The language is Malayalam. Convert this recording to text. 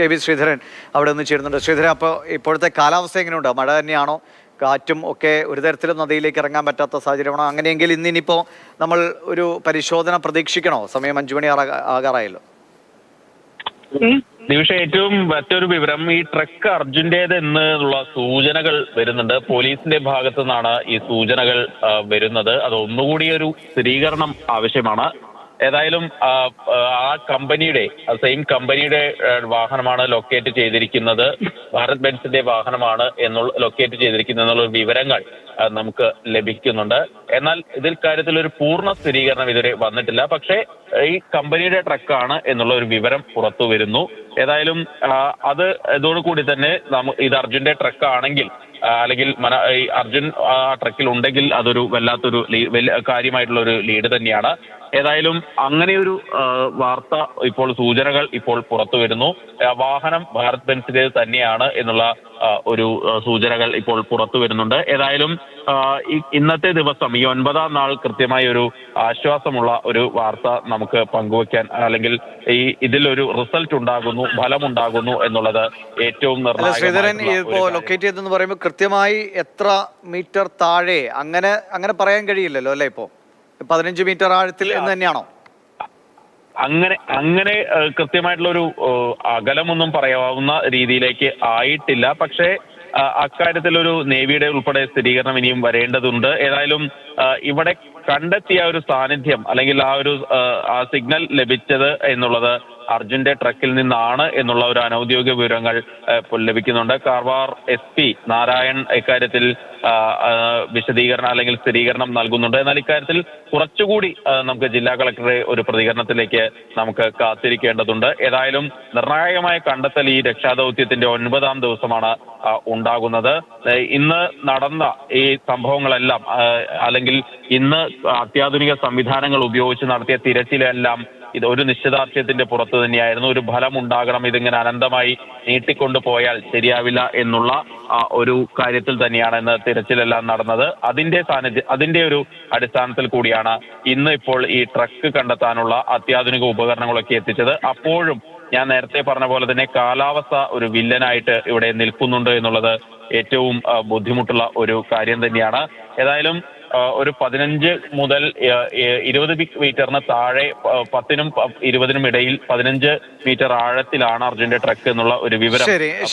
കെ.വി. ശ്രീധരൻ അവിടെ നിന്ന് ചേരുന്നുണ്ട്. ശ്രീധരൻ, അപ്പോൾ ഇപ്പോഴത്തെ കാലാവസ്ഥ എങ്ങനെയുണ്ട്? മഴ തന്നെയാണോ? കാറ്റും ഒക്കെ ഒരു തരത്തിലും നദിയിലേക്ക് ഇറങ്ങാൻ പറ്റാത്ത സാഹചര്യമാണോ? അങ്ങനെയെങ്കിൽ ഇന്നിപ്പോൾ നമ്മൾ ഒരു പരിശോധന പ്രതീക്ഷിക്കണോ? സമയം 5 മണി ആകാറായല്ലോ. നിമിഷം, ഏറ്റവും മറ്റൊരു വിവരം, ഈ ട്രക്ക് അർജുന്റേത് എന്നുള്ള സൂചനകൾ വരുന്നുണ്ട്. പോലീസിന്റെ ഭാഗത്തു നിന്നാണ് ഈ സൂചനകൾ വരുന്നത്. അത് ഒന്നുകൂടി ഒരു സ്ഥിരീകരണം ആവശ്യമാണ്. ഏതായാലും ആ കമ്പനിയുടെ സെയിം കമ്പനിയുടെ വാഹനമാണ് ലൊക്കേറ്റ് ചെയ്തിരിക്കുന്നത്, ഭാരത് ബെൻസിന്റെ വാഹനമാണ് ലൊക്കേറ്റ് ചെയ്തിരിക്കുന്നത് എന്നുള്ള വിവരങ്ങൾ നമുക്ക് ലഭിക്കുന്നുണ്ട്. എന്നാൽ ഇതിൽ കാര്യത്തിൽ ഒരു പൂർണ്ണ സ്ഥിരീകരണം ഇതുവരെ വന്നിട്ടില്ല. പക്ഷേ ഈ കമ്പനിയുടെ ട്രക്കാണ് എന്നുള്ള ഒരു വിവരം പുറത്തു വരുന്നു. ഏതായാലും അത് ഇതോടുകൂടി തന്നെ ഇത് അർജുന്റെ ട്രക്ക് ആണെങ്കിൽ അല്ലെങ്കിൽ അർജുൻ ആ ട്രക്കിൽ ഉണ്ടെങ്കിൽ അതൊരു വല്ലാത്തൊരു കാര്യമായിട്ടുള്ള ഒരു ലീഡ് തന്നെയാണ്. ഏതായാലും അങ്ങനെയൊരു വാർത്ത ഇപ്പോൾ സൂചനകൾ ഇപ്പോൾ പുറത്തു വരുന്നു. വാഹനം ഭാരത് ബെൻസിന്റെ തന്നെയാണ് എന്നുള്ള ഒരു സൂചനകൾ ഇപ്പോൾ പുറത്തു വരുന്നുണ്ട്. ഏതായാലും ഇന്നത്തെ ദിവസം ഈ 9ാം നാൾ കൃത്യമായ ഒരു ആശ്വാസമുള്ള ഒരു വാർത്ത നമുക്ക് പങ്കുവയ്ക്കാൻ, അല്ലെങ്കിൽ ഇതിലൊരു റിസൾട്ട് ഉണ്ടാകുന്നു, ഫലമുണ്ടാകുന്നു എന്നുള്ളത് ഏറ്റവും ശ്രീധരൻ, ഇപ്പോൾ ലൊക്കേറ്റ് ചെയ്തെന്ന് പറയുമ്പോൾ കൃത്യമായി എത്ര മീറ്റർ താഴെ അങ്ങനെ പറയാൻ കഴിയില്ലല്ലോ അല്ലേ? ഇപ്പോൾ 15 മീറ്റർ ആഴത്തിൽ എന്ന് തന്നെയാണോ? അങ്ങനെ കൃത്യമായിട്ടുള്ള ഒരു അകലമൊന്നും പറയാവുന്ന രീതിയിലേക്ക് ആയിട്ടില്ല. പക്ഷേ അക്കാര്യത്തിൽ ഒരു നേവിയുടെ ഉൾപ്പെടെ സ്ഥിരീകരണം ഇനിയും വരേണ്ടതുണ്ട്. ഏതായാലും ഇവിടെ കണ്ടെത്തിയ ഒരു സാന്നിധ്യം, അല്ലെങ്കിൽ ആ സിഗ്നൽ ലഭിച്ചത് എന്നുള്ളത് അർജുന്റെ ട്രക്കിൽ നിന്നാണ് എന്നുള്ള ഒരു അനൌദ്യോഗിക വിവരങ്ങൾ ലഭിക്കുന്നുണ്ട്. കാർവാർ SP നാരായൺ ഇക്കാര്യത്തിൽ വിശദീകരണം അല്ലെങ്കിൽ സ്ഥിരീകരണം നൽകുന്നുണ്ട്. എന്നാൽ ഇക്കാര്യത്തിൽ കുറച്ചുകൂടി നമുക്ക് ജില്ലാ കളക്ടറുടെ ഒരു പ്രതികരണത്തിലേക്ക് നമുക്ക് കാത്തിരിക്കേണ്ടതുണ്ട്. ഏതായാലും നിർണായകമായ കണ്ടെത്തൽ ഈ രക്ഷാദൗത്യത്തിന്റെ 9ാം ദിവസമാണ് ഉണ്ടാകുന്നത്. ഇന്ന് നടന്ന ഈ സംഭവങ്ങളെല്ലാം, അല്ലെങ്കിൽ ഇന്ന് അത്യാധുനിക സംവിധാനങ്ങൾ ഉപയോഗിച്ച് നടത്തിയ തിരച്ചിലെല്ലാം ഇത് ഒരു നിശ്ചിതാർത്ഥ്യത്തിന്റെ പുറത്ത് തന്നെയായിരുന്നു. ഒരു ഫലം ഉണ്ടാകണം, ഇതിങ്ങനെ അനന്തമായി നീട്ടിക്കൊണ്ടു പോയാൽ ശരിയാവില്ല എന്നുള്ള ഒരു കാര്യത്തിൽ തന്നെയാണ് ഇന്ന് തിരച്ചിലെല്ലാം നടന്നത്. അതിന്റെ ഒരു അടിസ്ഥാനത്തിൽ കൂടിയാണ് ഇന്ന് ഇപ്പോൾ ഈ ട്രക്ക് കണ്ടെത്താനുള്ള അത്യാധുനിക ഉപകരണങ്ങളൊക്കെ എത്തിച്ചത്. അപ്പോഴും ഞാൻ നേരത്തെ പറഞ്ഞ പോലെ തന്നെ കാലാവസ്ഥ ഒരു വില്ലനായിട്ട് ഇവിടെ നിൽക്കുന്നുണ്ട് എന്നുള്ളത് ഏറ്റവും ബുദ്ധിമുട്ടുള്ള ഒരു കാര്യം തന്നെയാണ്. ഏതായാലും ഒരു 15 മുതൽ 20 മീറ്ററിന് താഴെ, 10നും 20നും ഇടയിൽ 15 മീറ്റർ ആഴത്തിലാണ് അർജുന്റെ ട്രക്ക് എന്നുള്ള ഒരു വിവരം